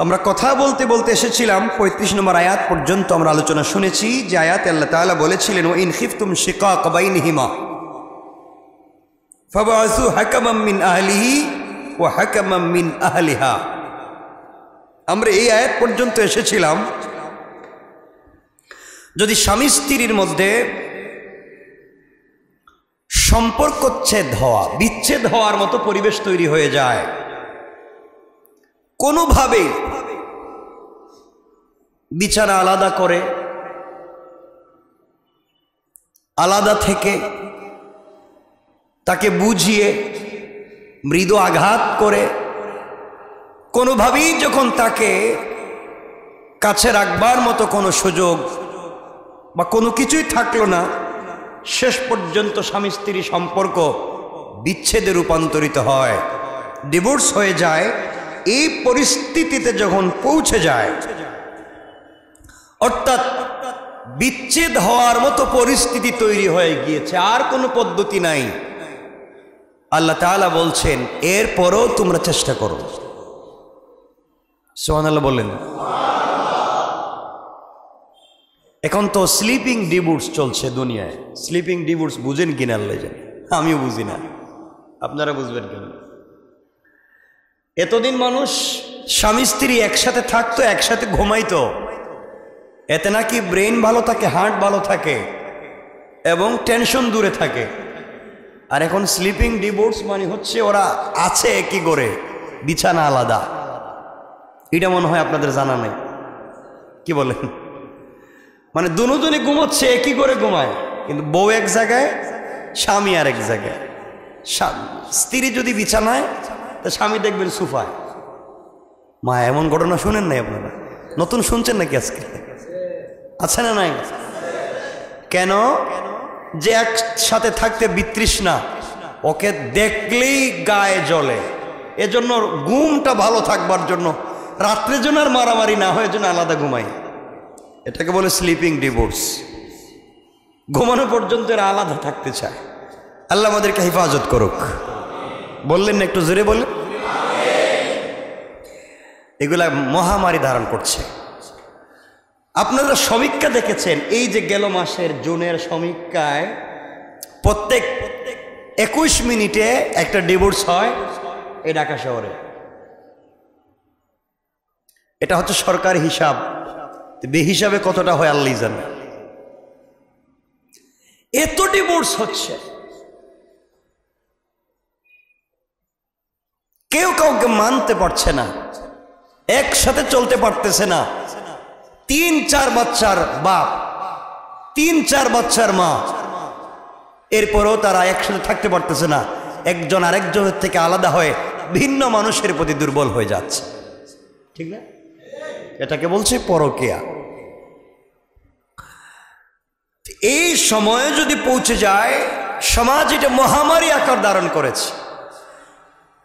আমরা কথা বলতে বলতে এসেছিলাম ৩৫ নম্বর আয়াত পর্যন্ত আমরা আলোচনা শুনেছি, যে আয়াতে আল্লাহ তাআলা বলেছিলেন ওয়া ইন খিফতুম শিকাক বাইনহিমা ফাবআসু হাকামান মিন আহলিহি ওয়া হাকামান মিন আহলিহা। আমরা এই আয়াত পর্যন্ত এসেছিলাম, যদি স্বামী স্ত্রীর মধ্যে সম্পর্ক বিচ্ছেদ হওয়ার মতো পরিবেশ তৈরি হয়ে যায়, কোনোভাবে বিছানা আলাদা করে, আলাদা থেকে তাকে বুঝিয়ে মৃদু আঘাত করে কোনোভাবেই যখন তাকে কাছে রাখবার মতো কোনো সুযোগ বা কোনো কিছুই থাকলো না, শেষ পর্যন্ত স্বামী স্ত্রী সম্পর্ক বিচ্ছেদে রূপান্তরিত হয়, ডিভোর্স হয়ে যায়। এই পরিস্থিতিতে যখন পৌঁছে যায়, অর্থাৎ বিচ্ছেদ হওয়ার মতো পরিস্থিতি তৈরি হয়ে গিয়েছে, আর কোনো পদ্ধতি নাই, আল্লাহ তাআলা বলছেন এরপরও তোমরা চেষ্টা করো। সুবহানাল্লাহ বললেন। এখন তো স্লিপিং ডিভোর্স চলছে দুনিয়ায়। স্লিপিং ডিভোর্স বুঝেন কিনা আল্লাহ জানে, আমিও বুঝি না, আপনারা বুঝবেন কেন? এতদিন মানুষ স্বামী স্ত্রী একসাথে থাকতো, একসাথে ঘুমাইতো, এতে নাকি ব্রেন ভালো থাকে, হার্ট ভালো থাকে এবং টেনশন দূরে থাকে। আর এখন স্লিপিং ডিভোর্স মানে হচ্ছে ওরা আছে একই করে, বিছানা আলাদা। এটা মনে হয় আপনাদের জানা নেই, কি বলেন? মানে দুজনে ঘুমোচ্ছে, একই করে ঘুমায়, কিন্তু বউ এক জায়গায়, স্বামী আর এক জায়গায়। স্ত্রী যদি বিছানায়, তা স্বামী দেখবেন সোফায়। মা, এমন ঘটনা শুনেন নাই আপনারা? নতুন শুনছেন নাকি আজকে? আছে না নাই? কেন? যে একসাথে থাকতে বিতৃষ্ণা, ওকে দেখলেই গায়ে জ্বলে। এজন্য ঘুমটা ভালো থাকবার জন্য, রাত্রে যেন আর মারামারি না হয়, জন্য আলাদা ঘুমাই। এটাকে বলে স্লিপিং ডিভোর্স। ঘুমানো পর্যন্ত এরা আলাদা থাকতে চায়। আল্লাহ আমাদেরকে হেফাজত করুক। বললেন না একটু জোরে বললেন? এগুলা মহামারী ধারণ করছে। আপনারা সমীক্ষা দেখেছেন, এই যে গেল মাসের জুনের সমীক্ষায় প্রত্যেক 21 মিনিটে একটা ডিভোর্স হয় এই ঢাকা শহরে। এটা হচ্ছে সরকারি হিসাব, বেহিসাবে কতটা হয় আল্লাহই জানে। এত ডিভোর্স হচ্ছে, কেউ কাউকে মানতে পারছে না, একসাথে চলতে পারতেছে না। 3-4 বাচ্চার বাপ, 3-4 বাচ্চার মা, এরপরেও তারা একসাথে থাকতে পারতেছে না। একজন আরেকজনের থেকে আলাদা হয়ে ভিন্ন মানুষের প্রতি দুর্বল হয়ে যাচ্ছে, ঠিক না? এটাকে বলছে পরকীয়া। এই সময়ে যদি পৌঁছে যায়, সমাজ এটা মহামারী আকার ধারণ করেছে।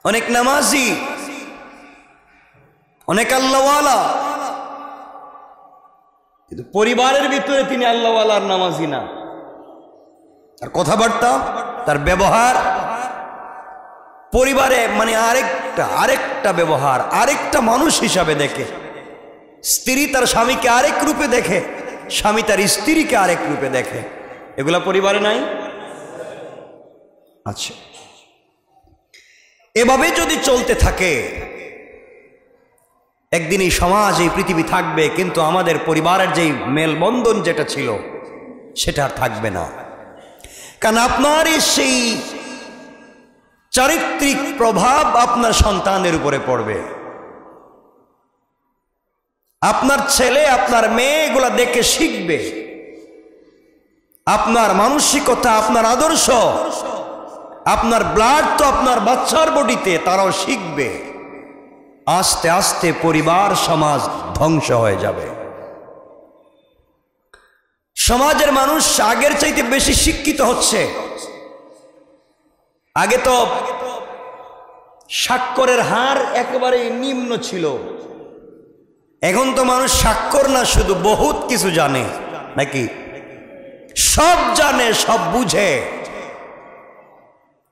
অনেক নামাজি, অনেক আল্লাহওয়ালা, কিন্তু পরিবারের ভিতরে তিনি আল্লাহওয়ালা আর নামাজি না। তার কথাবার্তা, তার ব্যবহার পরিবারে মানে আরেকটা ব্যবহার, আরেকটা মানুষ হিসাবে দেখে। স্ত্রী তার স্বামীকে আরেক রূপে দেখে, স্বামী তার স্ত্রীকে আরেক রূপে দেখে। এগুলা পরিবারে নাই? আচ্ছা, এভাবে যদি চলতে থাকে, একদিন এই সমাজ, এই পৃথিবী থাকবে, কিন্তু আমাদের পরিবারের যেই মেলবন্ধন যেটা ছিল সেটা আর থাকবে না। কারণ আপনার সেই চারিত্রিক প্রভাব আপনার সন্তানের উপরে পড়বে। আপনার ছেলে, আপনার মেয়ে এগুলা দেখে শিখবে। আপনার মানসিকতা, আপনার আদর্শ, আপনার ব্লাড তো আপনার বাচ্চার বডিতে, তারাও শিখবে। আস্তে আস্তে পরিবার, সমাজ ধ্বংস হয়ে যাবে। সমাজের মানুষ আগের চাইতে বেশি শিক্ষিত হচ্ছে। আগে তো স্বাক্ষরের হার একেবারে নিম্ন ছিল, এখন তো মানুষ স্বাক্ষর না, শুধু বহুত কিছু জানে, নাকি? সব জানে, সব বুঝে,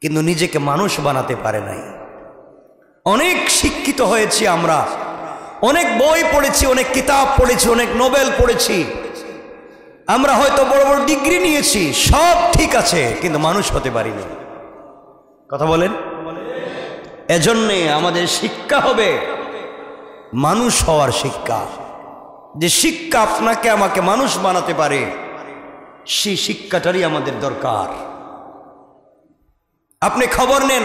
কিন্তু নিজেকে মানুষ বানাতে পারে নাই। অনেক শিক্ষিত হয়েছি আমরা, অনেক বই পড়েছি, অনেক কিতাব পড়েছি, অনেক নোবেল পড়েছি, আমরা হয়তো বড় বড় ডিগ্রি নিয়েছি, সব ঠিক আছে, কিন্তু মানুষ হতে পারিনি। কথা বলেন। এজন্যে আমাদের শিক্ষা হবে মানুষ হওয়ার শিক্ষা, যে শিক্ষা আপনাকে আমাকে মানুষ বানাতে পারে, সেই শিক্ষাটারই আমাদের দরকার। আপনি খবর নেন,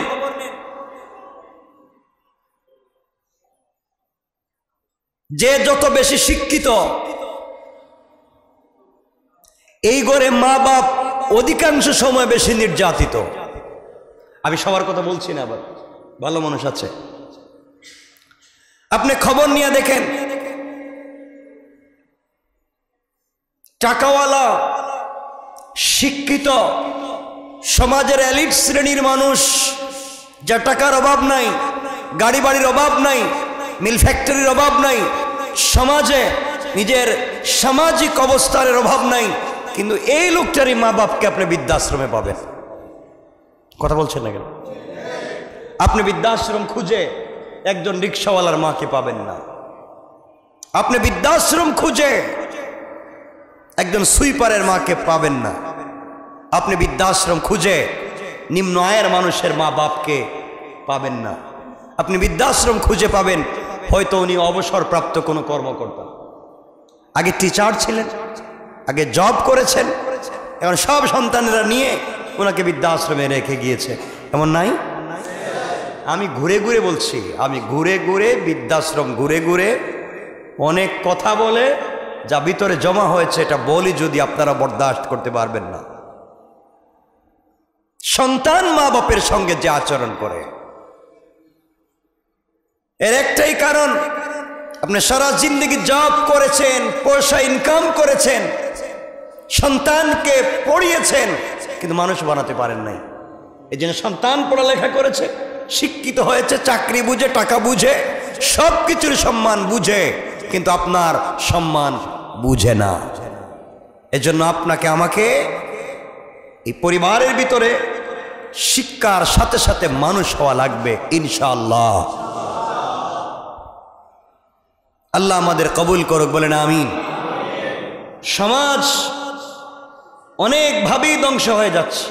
যে যত বেশি শিক্ষিত, এই ঘরে মা বাপ অধিকাংশ সময় বেশি নির্যাতিত। আমি সবার কথা বলছি না, আবার ভালো মানুষ আছে। আপনি খবর নিয়ে দেখেন, টাকাওয়ালা শিক্ষিত সমাজের এলিট শ্রেণীর মানুষ, যা টাকার অভাব নাই, গাড়ি বাড়ির অভাব নাই, মিল ফ্যাক্টরির অভাব নাই, সমাজে নিজের সামাজিক অবস্থানের অভাব নাই, কিন্তু এই লোকটারই মা বাপকে আপনি বৃদ্ধাশ্রমে পাবেন। কথা বলছেন না কেন? আপনি বৃদ্ধাশ্রম খুঁজে একজন রিক্সাওয়ালার মাকে পাবেন না। আপনি বৃদ্ধাশ্রম খুঁজে একজন সুইপারের মাকে পাবেন না। আপনি বৃদ্ধাশ্রম খুঁজে নিম্ন আয়ের মানুষের মা বাপকে পাবেন না। আপনি বৃদ্ধাশ্রম খুঁজে পাবেন হয়তো উনি অবসরপ্রাপ্ত কোনো কর্মকর্তা, আগে টিচার ছিলেন, আগে জব করেছেন, এখন সব সন্তানেরা নিয়ে ওনাকে বৃদ্ধাশ্রমে রেখে গিয়েছে, এমন নাই? আমি ঘুরে ঘুরে বলছি, আমি ঘুরে ঘুরে বৃদ্ধাশ্রম ঘুরে ঘুরে অনেক কথা বলে যা ভিতরে জমা হয়েছে এটা বলি, যদি আপনারা বরদাস্ত করতে পারবেন না। সন্তান মা বাপের সঙ্গে যে আচরণ করে, এর একটাই কারণ, আপনি সারা জিন্দগি জব করেছেন, পয়সা ইনকাম করেছেন, সন্তানকে পড়িয়েছেন, কিন্তু মানুষ বানাতে পারেন নাই। এই জন্য সন্তান পড়ালেখা করেছে, শিক্ষিত হয়েছে, চাকরি বুঝে, টাকা বুঝে, সব কিছুর সম্মান বুঝে, কিন্তু আপনার সম্মান বুঝে না। এজন্য আপনাকে আমাকে এই পরিবারের ভিতরে শিক্ষার সাথে সাথে মানুষ হওয়া লাগবে ইনশাআল্লাহ। আল্লাহ আমাদের কবুল করুক, বলেন আমিন। সমাজ অনেকভাবেই ধ্বংস হয়ে যাচ্ছে,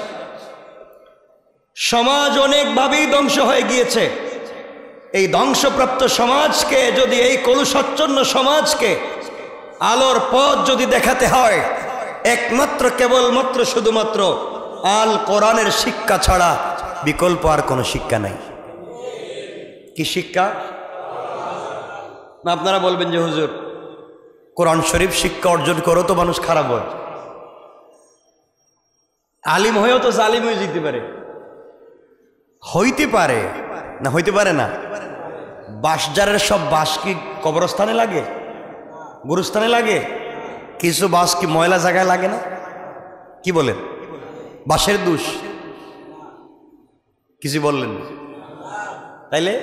সমাজ অনেকভাবেই ধ্বংস হয়ে গিয়েছে। এই ধ্বংসপ্রাপ্ত সমাজকে যদি, এই কলুষাচ্ছন্ন সমাজকে আলোর পথ যদি দেখাতে হয়, একমাত্র কেবলমাত্র শুধুমাত্র আল কোরআনের শিক্ষা ছাড়া বিকল্প আর কোনো শিক্ষা নাই। কি শিক্ষা? আপনারা বলবেন যে হুজুর কোরআন শরীফ শিক্ষা অর্জন করো তো মানুষ খারাপ হয়, আলিম হয়েও তো জালিম হয়ে যেতে পারে। হইতে পারে না, হইতে পারে না? বাঁশঝাড়ের সব বাঁশ কি কবরস্থানে লাগে, গুরুস্থানে লাগে? কিছু বাঁশ কি ময়লা জায়গায় লাগে না? কি বলেন? বাঁশের দোষ? কিছু বললেন তাইলে?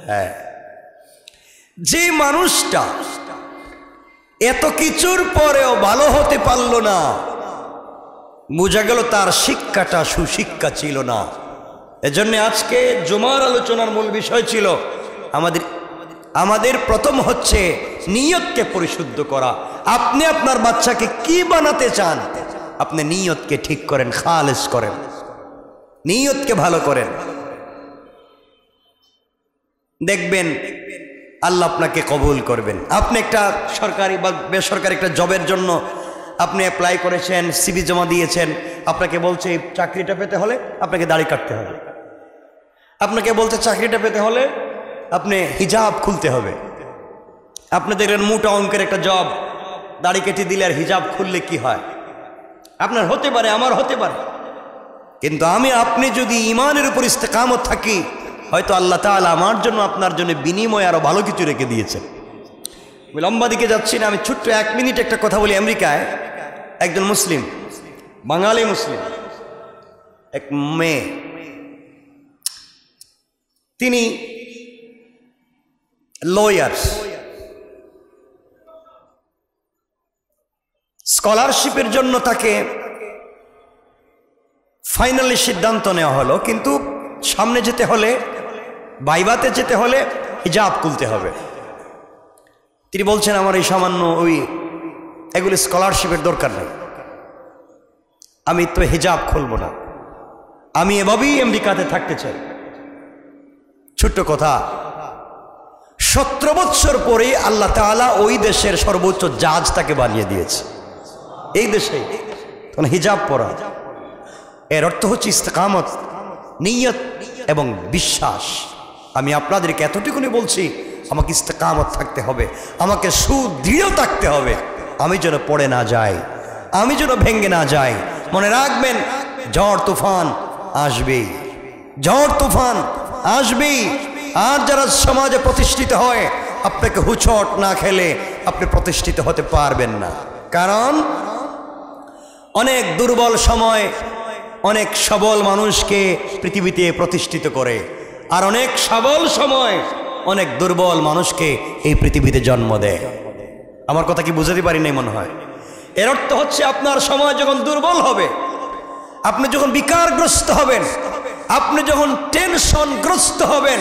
হ্যাঁ, যে মানুষটা এত কিছুর পরেও ভালো হতে পারল না, বোঝা গেল তার শিক্ষাটা সুশিক্ষা ছিল না। এজন্য আজকে জুমার আলোচনার মূল বিষয় ছিল আমাদের প্রথম হচ্ছে নিয়তকে পরিশুদ্ধ করা। আপনি আপনার বাচ্চাকে কি বানাতে চান, আপনি নিয়তকে ঠিক করেন, খালেস করেন, নিয়তকে ভালো করেন, দেখবেন আল্লাহ আপনাকে কবুল করবেন। আপনি একটা সরকারি বা বেসরকারি একটা জবের জন্য আপনি অ্যাপ্লাই করেছেন, সিভি জমা দিয়েছেন, আপনাকে বলছে এই চাকরিটা পেতে হলে আপনাকে দাড়ি কাটতে হবে, আপনাকে বলছে চাকরিটা পেতে হলে আপনি হিজাব খুলতে হবে। আপনি দেখলেন মোটা অঙ্কের একটা জব, দাড়ি কেটে দিলে আর হিজাব খুললে কি হয়? আপনার হতে পারে, আমার হতে পারে, কিন্তু আপনি যদি ইমানের উপর ইস্তেকামত থাকি, হয়তো আল্লাহ তাআলা আমার জন্য আপনার জন্য বিনিময় আরো ভালো কিছু রেখে দিয়েছেন। আমি লম্বা দিকে যাচ্ছি না, আমি ছোট্ট 1 মিনিট একটা কথা বলি। আমেরিকায় একজন মুসলিম, বাঙালি মুসলিম এক মেয়ে, তিনি লয়ার, স্কলারশিপের জন্য তাকে ফাইনালি সিদ্ধান্ত নেওয়া হলো, কিন্তু সামনে যেতে হলে, ভাইভাতে যেতে হলে হিজাব খুলতে হবে। তিনি বলছেন আমার এই সামান্য এগুলি স্কলারশিপের দরকার নেই, আমি তো হিজাব খুলবো না, আমি এভাবেই আমেরিকাতে থাকতে চাই। ছোট্ট কথা, 17 বছর পরে আল্লাহ তাআলা ওই দেশের সর্বোচ্চ জাজ তাকে বানিয়ে দিয়েছে, এই দেশে তখন হিজাব পরা। এর অর্থ হচ্ছে ইস্তেকামত, নিয়ত এবং বিশ্বাস। আমি আপনাদেরকে এতটুকুনি বলছি, আমাকে ইস্তেকামত থাকতে হবে, আমাকে সুদৃঢ় থাকতে হবে, আমি যেন পড়ে না যাই, আমি যেন ভেঙে না যাই। মনে রাখবেন, ঝড় তুফান আসবেই, ঝড় তুফান আসবেই। আর যারা সমাজে প্রতিষ্ঠিত হয়, আপনাকে হুচট না খেলে আপনি প্রতিষ্ঠিত হতে পারবেন না। কারণ অনেক দুর্বল সময় অনেক সবল মানুষকে পৃথিবীতে প্রতিষ্ঠিত করে, আর অনেক সবল সময় অনেক দুর্বল মানুষকে এই পৃথিবীতে জন্ম দেয়। আমার কথা কি বুঝাতে পারি নাই মনে হয়? এর অর্থ হচ্ছে আপনার সময় যখন দুর্বল হবে, আপনি যখন বিকারগ্রস্ত হবেন, আপনি যখন টেনশনগ্রস্ত হবেন,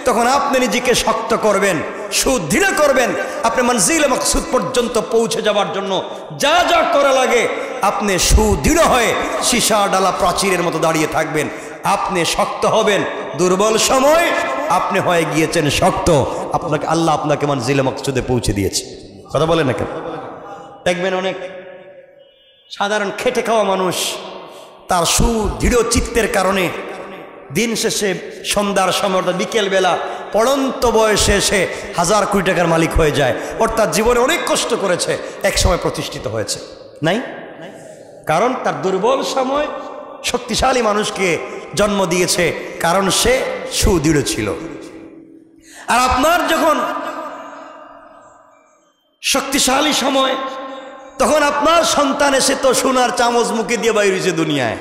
তখন আপনি নিজেকে শক্ত করবেন, সুদৃঢ় করবেন। আপনি মনজিল মকসুদ পর্যন্ত পৌঁছে যাওয়ার জন্য যা যা করা লাগে আপনি সুদৃঢ় হয়ে সীসা ডালা প্রাচীরের মতো দাঁড়িয়ে থাকবেন। আপনি শক্ত হবেন। দুর্বল সময় আপনি হয়ে গিয়েছেন শক্ত, আপনাকে আল্লাহ আপনাকে মনজিল মকসুদে পৌঁছে দিয়েছে। কথা বলেন না কেন? দেখবেন অনেক সাধারণ খেটে খাওয়া মানুষ তার সুদৃঢ় চিত্তের কারণে দিন শেষে সন্ধ্যার সময় অর্থাৎ বিকেলবেলা পড়ন্ত বয়সে এসে 1000 কোটি টাকার মালিক হয়ে যায়। অর্থাৎ জীবনে অনেক কষ্ট করেছে, এক সময় প্রতিষ্ঠিত হয়েছে নাই? কারণ তার দুর্বল সময় শক্তিশালী মানুষকে জন্ম দিয়েছে, কারণ সে সুদৃঢ় ছিল। আর আপনার যখন শক্তিশালী সময়, তখন আপনার সন্তান এসে তো সোনার চামচ মুখে দিয়ে বাইরে হয়েছে দুনিয়ায়,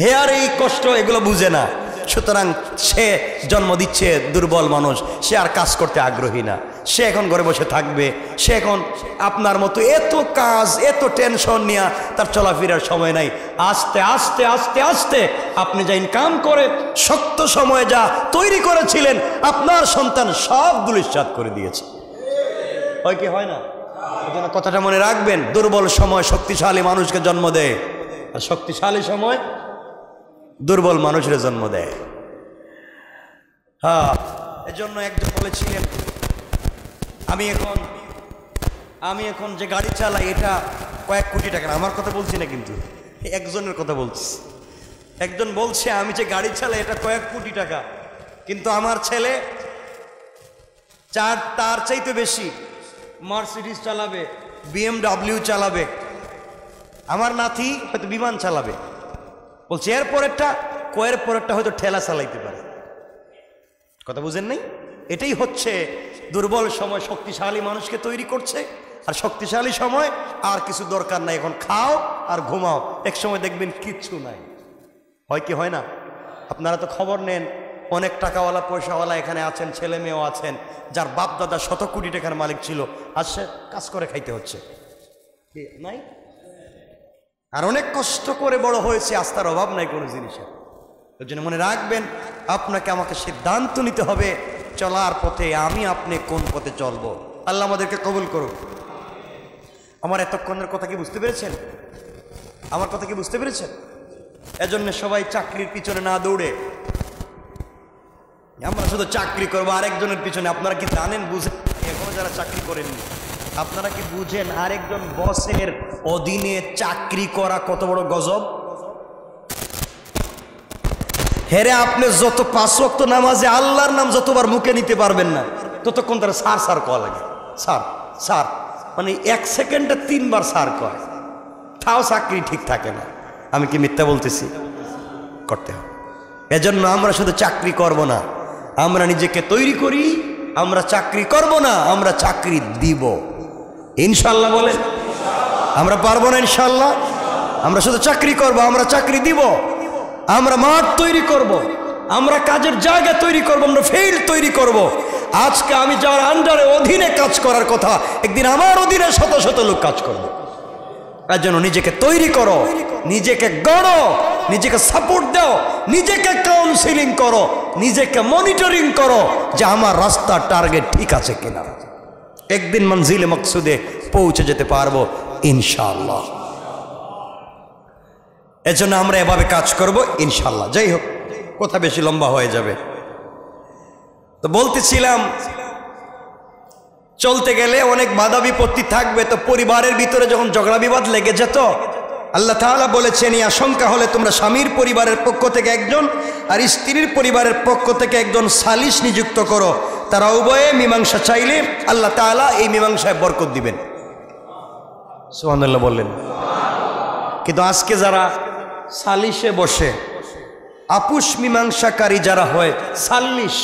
হে আর এই কষ্ট এগুলো বুঝে না। সুতরাং সে জন্ম দিচ্ছে দুর্বল মানুষ, সে আর কাজ করতে আগ্রহী না, সে এখন ঘরে বসে থাকবে। সে এখন আপনার মতো এত কাজ এত টেনশন নিয়ে তার চলাফেরার সময় নাই। আস্তে আস্তে আস্তে আস্তে আপনি যা ইনকাম করে শক্ত সময়ে যা তৈরি করেছিলেন, আপনার সন্তান সব ধূলিসাৎ করে দিয়েছে। হয় কি হয় না? এজন্য কথাটা মনে রাখবেন, দুর্বল সময় শক্তিশালী মানুষকে জন্ম দেয়, আর শক্তিশালী সময় দুর্বল মানুষের জন্ম দেয়। হ্যাঁ, এজন্য একজন বলেছিলেন, আমি এখন যে গাড়ি চালাই এটা কয়েক কোটি টাকা। আমার কথা বলছি না, কিন্তু একজনের কথা বলছি। একজন বলছে আমি যে গাড়ি চালাই এটা কয়েক কোটি টাকা, কিন্তু আমার ছেলে তার চাইতে বেশি মার্সিডিজ চালাবে, BMW চালাবে, আমার নাতি হয়তো বিমান চালাবে। বলছে এর পরেরটা হয়তো ঠেলা চালাইতে পারে। কথা বুঝেন নাই? এটাই হচ্ছে দুর্বল সময় শক্তিশালী মানুষকে তৈরি করছে, আর শক্তিশালী সময় আর কিছু দরকার নাই, এখন খাও আর ঘুমাও। এক সময় দেখবেন কিচ্ছু নাই। হয় কি হয় না? আপনারা তো খবর নেন, অনেক টাকাওয়ালা পয়সাওয়ালা এখানে আছেন, ছেলে মেয়েও আছেন, যার বাপ দাদা শত কোটি টাকার মালিক ছিল, আজ সে কাজ করে খাইতে হচ্ছে নাই। আর অনেক কষ্ট করে বড় হয়েছে, আস্থার অভাব নাই কোনো জিনিসের। ওই জন্য মনে রাখবেন, আপনাকে আমাকে সিদ্ধান্ত নিতে হবে চলার পথে আমি আপনি কোন পথে চলবো। আল্লাহ আমাদেরকে কবুল করুন। আমার এতক্ষণের কথা কি বুঝতে পেরেছেন? আমার কথা কি বুঝতে পেরেছেন? এজন্য সবাই চাকরির পিছনে না দৌড়ে আমরা শুধু চাকরি করবো আরেকজনের পিছনে। আপনারা কি জানেন, বুঝেন, এখনো যারা চাকরি করেননি, আপনারা কি বুঝেন আরেকজন বসের অধীনে চাকরি করা কত বড় গজব? হেরে আপনি যত 5 ওয়াক্ত নামাজে আল্লাহর নাম যতবার মুখে নিতে পারবেন না, ততক্ষণ তারা সার সার কওয়া লাগে। সার সার মানে 1 সেকেন্ডে 3 বার সার কয়, তাও চাকরি ঠিক থাকে না। আমি কি মিথ্যা বলতেছি? করতে হবে। এজন্য আমরা শুধু চাকরি করব না, আমরা নিজেকে তৈরি করি। আমরা চাকরি করব না, আমরা চাকরি দিব ইনশাল্লাহ। বলেন আমরা পারবো না ইনশাল্লাহ? আমরা শুধু চাকরি করব, আমরা চাকরি দিব, আমরা মাঠ তৈরি করব, আমরা কাজের জায়গা তৈরি করব, আমরা ফিল্ড তৈরি করব। আজকে আমি যার আন্ডারে অধীনে কাজ করার কথা, একদিন আমার অধীনে শত শত লোক কাজ করবে। তার জন্য নিজেকে তৈরি করো, নিজেকে গড়ো, নিজেকে সাপোর্ট দাও, নিজেকে কাউন্সিলিং করো, নিজেকে মনিটরিং করো যে আমার রাস্তার টার্গেট ঠিক আছে কিনা। একদিন মঞ্জিলে মকসুদে পৌঁছে যেতে পারবো ইনশাআল্লাহ। এজন্য আমরা এভাবে কাজ করব ইনশাআল্লাহ। যাই হোক, কথা বেশি লম্বা হয়ে যাবে। তো বলতেছিলাম, চলতে গেলে অনেক বাধা বিপত্তি থাকবে। তো পরিবারের ভিতরে যখন ঝগড়া বিবাদ লেগে যেত, আল্লাহ তাআলা বলেছেন এই আশঙ্কা হলে তোমরা স্বামীর পরিবারের পক্ষ থেকে একজন আর স্ত্রীর পরিবারের পক্ষ থেকে একজন সালিশ নিযুক্ত করো। তারা উভয়ে মীমাংসা চাইলে আল্লাহ তাআলা এই মীমাংসায় বরকত দিবেন। সুবহানাল্লাহ বললেন। কিন্তু আজকে যারা সালিশে বসে, আপুস মীমাংসাকারী যারা হয়, সালিশ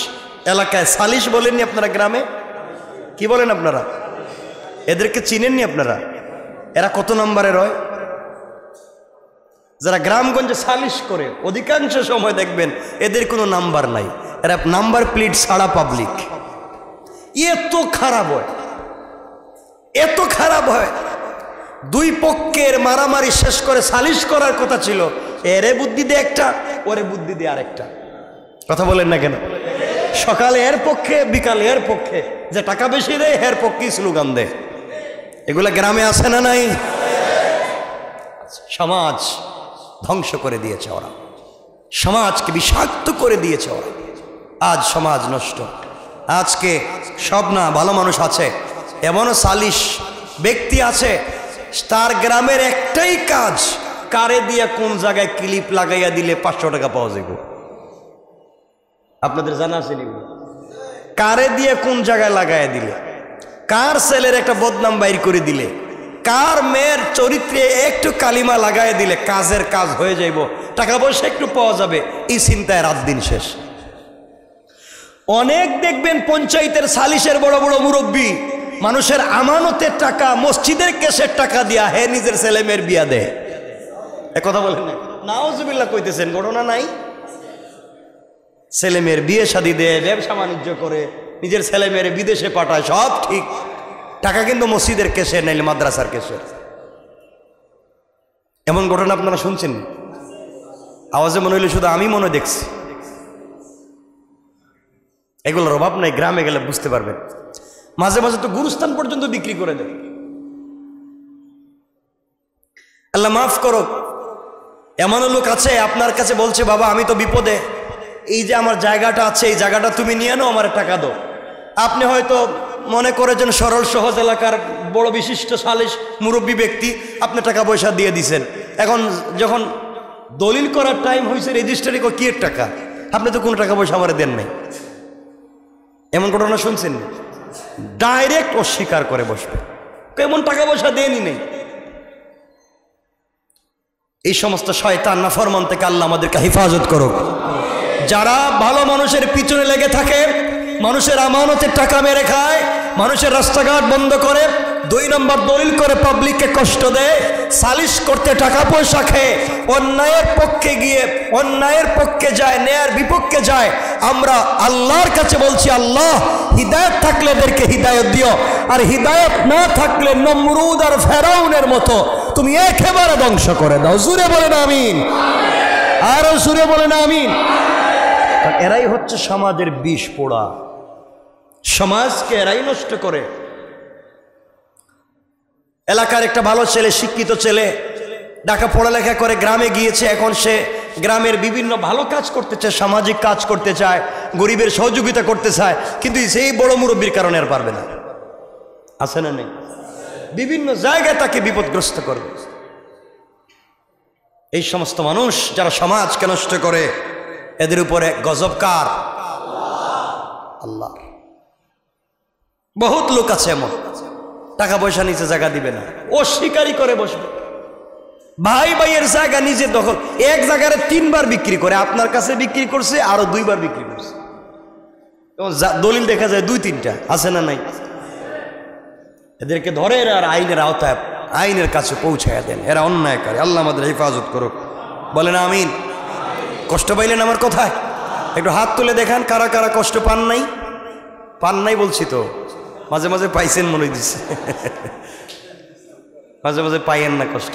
এলাকায় সালিশ বলেননি আপনারা, গ্রামে কি বলেন আপনারা? এদেরকে চিনেননি আপনারা? এরা কত নম্বরের হয়? যারা গ্রামগঞ্জে সালিশ করে অধিকাংশ সময় দেখবেন এদের কোনো নাম্বার নাই, এরা নাম্বার প্লেট ছাড়া পাবলিক। এত খারাপ হয়, এত খারাপ হয়। দুই পক্ষের মারামারি শেষ করে সালিশ করার কথা ছিল, এরে বুদ্ধি দিয়ে একটা, ওরে বুদ্ধি দিয়ে আরেকটা। কথা বলেন না কেন? সকালে এর পক্ষে, বিকালে এর পক্ষে, যে টাকা বেশি দেয় এর পক্ষেই স্লোগান দেয়। এগুলা গ্রামে আছে না নাই? সমাজ ধ্বংস করে দিয়েছে ওরা, সমাজকে বিষাক্ত করে দিয়েছে ওরা। আজ সমাজ নষ্ট। আজকে সব না, ভালো মানুষ আছে, এমনও সালিশ ব্যক্তি আছে, তার গ্রামের একটাই কাজ, কারে দিয়ে কোন জায়গায় ক্লিপ লাগাইয়া দিলে 500 টাকা পাওয়া যাবে। আপনাদের জানা আছে নি? কারে দিয়ে কোন জায়গায় লাগাইয়া দিলে, কার ছেলের একটা বদনাম বাইর করে দিলে, কার মেয়ের চরিত্রে একটু কালিমা লাগাই দিলে কাজের কাজ হয়ে যাইব, টাকা পয়সা একটু পাওয়া যাবে, এই চিন্তায় রাত দিন শেষ। অনেক দেখবেন পঞ্চায়েতের সালিশের বড় বড় মুরব্বী মানুষের আমানতের টাকা, মসজিদের কেসের টাকা দিয়া হে নিজের ছেলে মেয়ের বিয়া দেয়। এ কথা বলেন না? নাউজুবিল্লাহ কইতেছেন, ঘটনা নাই? ছেলে মেয়ের বিয়ে শাদী দেয়, ব্যবসা বাণিজ্য করে, নিজের ছেলে মেয়ের বিদেশে পাঠায়, সব ঠিক। টাকা কিন্তু মসজিদের কেসের, নাইলে মাদ্রাসার কেসের। এমন ঘটনা আপনারা শুনছেন? আওয়াজে মনে হইলে শুধু আমি মনে দেখছি। এগুলোর অভাব নাই, গ্রামে গেলে বুঝতে পারবেন। মাঝে মাঝে তো গুরুস্থান পর্যন্ত বিক্রি করে দেয়। আল্লাহ মাফ করো, এমনও লোক আছে আপনার কাছে বলছে, বাবা আমি তো বিপদে, এই যে আমার জায়গাটা আছে, এই জায়গাটা তুমি নিয়ে নাও, আমার টাকা দাও। আপনি হয়তো মনে করেছেন সরল সহজ এলাকার বড় বিশিষ্ট সালিশ মুরব্বী ব্যক্তি, আপনি টাকা পয়সা দিয়ে দিছেন। এখন যখন দলিল করার টাইম হয়েছে, রেজিস্ট্রারি কি এর টাকা, আপনি তো কোনো টাকা পয়সা আমার দেন নাই। এমন ঘটনা শুনছেন? ডাইরেক্ট অস্বীকার করে বসবে, কেমন টাকা পয়সা দেয়নি নেই। এই সমস্ত শয়তান নাফরমান থেকে আল্লাহ আমাদেরকে হেফাজত করুক। যারা ভালো মানুষের পিছনে লেগে থাকে, মানুষের আমানতের টাকা মেরে খায়, মানুষের রাস্তাঘাট বন্ধ করে, 2 নম্বর দলিল করে পাবলিককে কষ্ট দেয়, সালিশ করতে টাকা পয়সা খেয়ে অন্যায়ের পক্ষে গিয়ে অন্যায়ের পক্ষে যায়, ন্যায়ের বিপক্ষে যায়, আমরা আল্লাহর কাছে বলছি, আল্লাহ হিদায়াত থাকলে এদেরকে হিদায়াত দিও, আর হিদায়াত না থাকলে নমরুদ আর ফেরাউনের মতো তুমি একেবারে ধ্বংস করে দাও। জুরে বলেন আমিন, আরো জুরে বলেন আমিন। এরাই হচ্ছে সমাজের বিষ পোড়া, সমাজকে এরাই নষ্ট করে। এলাকার একটা ভালো ছেলে, শিক্ষিত ছেলে, ঢাকা পড়ালেখা করে গ্রামে গিয়েছে, এখন সে গ্রামের বিভিন্ন ভালো কাজ করতে চায়, সামাজিক কাজ করতে চায়, গরিবের সহযোগিতা করতে চায়, কিন্তু সেই বড় মুরব্বীর কারণে আর পারবে না। আছে না নেই? বিভিন্ন জায়গায় তাকে বিপদগ্রস্ত করবে। এই সমস্ত মানুষ যারা সমাজকে নষ্ট করে, এদের উপরে গজব কার? আল্লাহ। বহুত লোক আছে এমন, টাকা পয়সা নিচে জায়গা দিবে না, অস্বীকারই করে বসবে। ভাই ভাইয়ের জায়গা নিজে দখল, এক জায়গায় 3 বার বিক্রি করে, আপনার কাছে বিক্রি করছে, আরো 2 বার বিক্রি করছে। দলিল দেখা যায় 2-3টা, আছে না নাই? এদেরকে ধরে আর আইনের আওতায়, আইনের কাছে পৌঁছায় দেন, এরা অন্যায় করে। আল্লাহ আমাদের হেফাজত করুক, বলেন আমিন। কষ্ট পাইলেন আমার কথায়? একটু হাত তুলে দেখান, কারা কারা কষ্ট পান নাই? পান নাই বলছি তো, মাঝে মাঝে পাইছেন মনে দিচ্ছে, মাঝে মাঝে পাইয়েন না কষ্ট।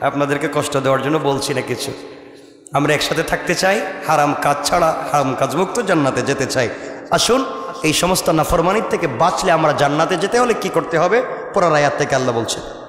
আপনাদেরকে কষ্ট দেওয়ার জন্য বলছি না কিছু। আমরা একসাথে থাকতে চাই, হারাম কাজ ছাড়া, হারাম কাজ মুক্ত জান্নাতে যেতে চাই। আসুন এই সমস্ত নাফরমানির থেকে বাঁচলে আমরা জান্নাতে যেতে হলে কি করতে হবে? পরের আয়াত থেকে আল্লাহ বলছেন,